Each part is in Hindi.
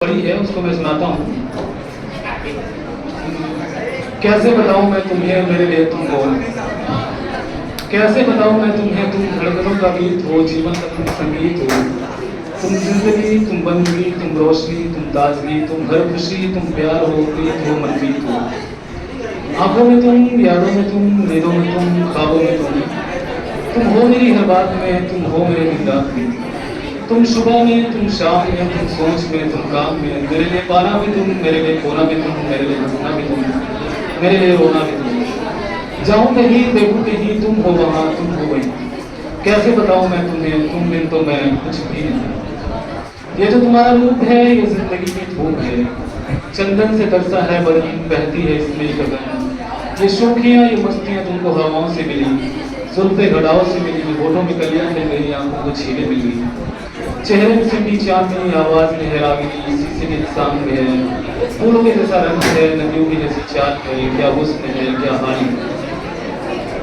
बड़ी है उसको मैं सुनाता हूँ। कैसे बताऊँ मैं तुम्हें मेरे लिए तुम कौन, कैसे बताऊँ मैं तुम्हें तुम धड़कनों का गीत हो, जीवन का तुम संगीत हो, तुम जिंदगी, तुम बंदगी, तुम रोशनी, तुम ताजगी, तुम हर खुशी, तुम प्यार हो, प्रीत हो, मनप्रीत हो। आंखों में तुम, यादों में तुम, नींदों में तुम, ख्वाबों में तुम हो मेरी हर बात में, तुम हो मेरे दिन रात में। तुम सुबह में, तुम शाम में, तुम सोच में, तुम काम में, मेरे लिए पाना भी तुम, मेरे लिए खोना भी तुम, मेरे लिए हंसना भी तुम, मेरे लिए रोना भी तुम। जाऊं कहीं, देखूं कहीं, तुम हो वहां, तुम हो वहीं। कैसे बताऊं मैं तुम्हें, तुम बिन तो मैं कुछ भी नहीं। ये जो तुम्हारा रूप है, ये जिंदगी की धूप है, चंदन से तरसा है बदन, बहती है इसमें गगन। ये शोखियां, ये मस्तियां तुमको हवाओं से मिली, जुल्फे घड़ाओं से मिली, होठों में कलियां मिल गई, आंखों को छीले मिल गई। चेहरे में सिमटी चांदनी, आवाज में है रागिनी, शीशे के इंसान में है, फूलों के जैसा रंग है, नदियों की जैसी चाल है, क्या हुस्न है, क्या हाल है।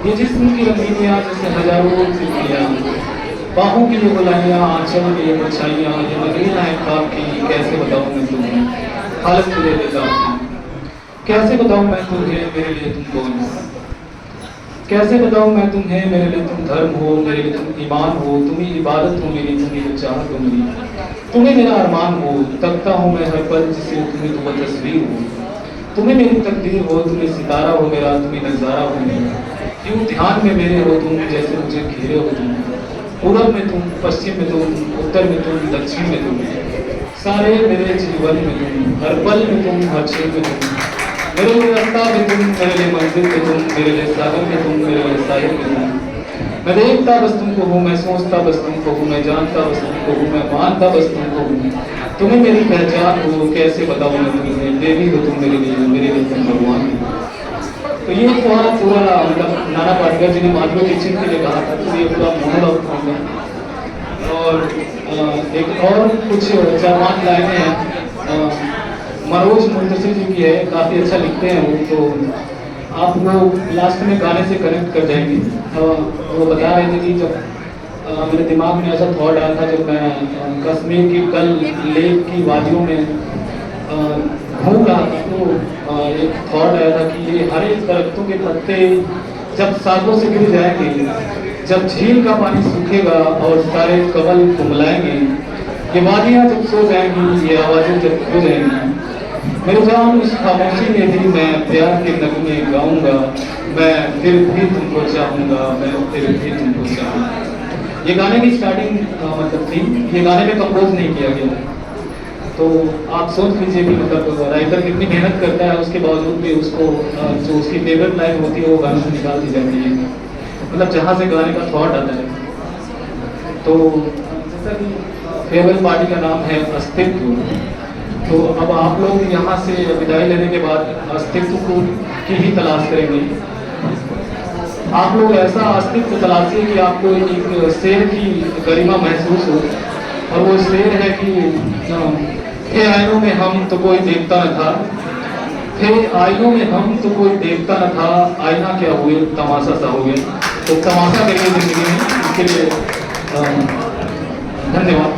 ये जिस्म की रंगीनियां जैसे हजारों तितलियां, बाहों की ये बुलाइयां, आंचल की ये परछाइयां, ये नगरियां हैं ख्वाब की। कैसे बताऊं मैं तुम्हें हालत में ले लेता हूं, कैसे बताऊं मैं तुम्हें मेरे लिए तुम कौन, कैसे बताऊं मैं तुम्हें मेरे लिए तुम धर्म हो, मेरे लिए तुम ईमान हो, तुम्ही इबादत हो मेरी, तुम्ही तो चाहत हो मेरी, तुम्हें मेरा अरमान हो। तकता हूँ मैं हर पल जिसे, तुम्हें तो वह तस्वीर हो, तुम्हें मेरी तकदीर हो, तुम्हें सितारा हो मेरा, तुम्हें नजारा हो मेरा। यूं ध्यान में मेरे हो तुम, जैसे मुझे घेरे हो तुम, पूरब में तुम, पश्चिम में तुम, उत्तर में तुम, दक्षिण में तुम, सारे मेरे जीवन में तुम, हर पल में तुम, हर क्षण में तुम, मेरे लिए रास्ता भी तुम, मेरे लिए मंजिल भी तुम, मेरे लिए सागर भी तुम, मेरे लिए साहिल भी तुम। मैं देखता बस तुमको हूँ, मैं सोचता बस तुमको हूँ, मैं जानता बस तुमको हूँ, मैं मानता बस तुमको हूँ, तुम्हें मेरी पहचान हो। कैसे बताऊँ मैं तुम्हें, देवी हो तुम मेरे लिए तुम भगवान हो। तो ये पूरा मतलब नाना पाटेकर जी ने माधुरी दीक्षित के लिए कहा था, तो ये पूरा मोनोलॉग था। और एक और कुछ 4-5 लाइनें हैं, मनोज मुंतशिर जी की है, काफ़ी अच्छा लिखते हैं वो, तो आप वो लास्ट में गाने से कनेक्ट कर जाएंगे। वो बता रहे थे कि जब मेरे दिमाग में ऐसा थॉट आया था, जब मैं कश्मीर की डल लेक की वादियों में घूम रहा था, तो एक थॉट आया था कि ये हरे दरख्तों के पत्ते जब सालों से गिर जाएंगे, जब झील का पानी सूखेगा और सारे कमल कुमलाएंगे, ये वादियाँ जब सो जाएंगी, ये आवाज़ें जब खो जाएंगी, मेरे जान उस खामोशी में भी मैं प्यार के नगमे गाऊंगा, मैं फिर भी तुमको चाहूंगा, मैं फिर भी तुमको चाहूंगा। ये गाने की स्टार्टिंग मतलब थी, ये गाने में कंपोज नहीं किया गया। तो आप सोच लीजिए कि मतलब राइटर कितनी मेहनत करता है, उसके बावजूद भी उसको जो उसकी फेवरेट लाइन होती है वो गाने से निकाल दी जाती है, मतलब जहाँ से गाने का थॉट आता है। तो जैसा कि फेयरवेल पार्टी का नाम है अस्तित्व, तो अब आप लोग यहाँ से विदाई लेने के बाद अस्तित्व की ही तलाश करेंगे। आप लोग ऐसा अस्तित्व तलाशिए कि आपको एक शेर की गरिमा महसूस हो, और वो शेर है कि थे आईनों में हम तो कोई देखता न था, थे आईनों में हम तो कोई देखता न था, आईना क्या हुए तमाशा सा हो गया। तो तमाशा करिए जिंदगी में, इसके लिए धन्यवाद।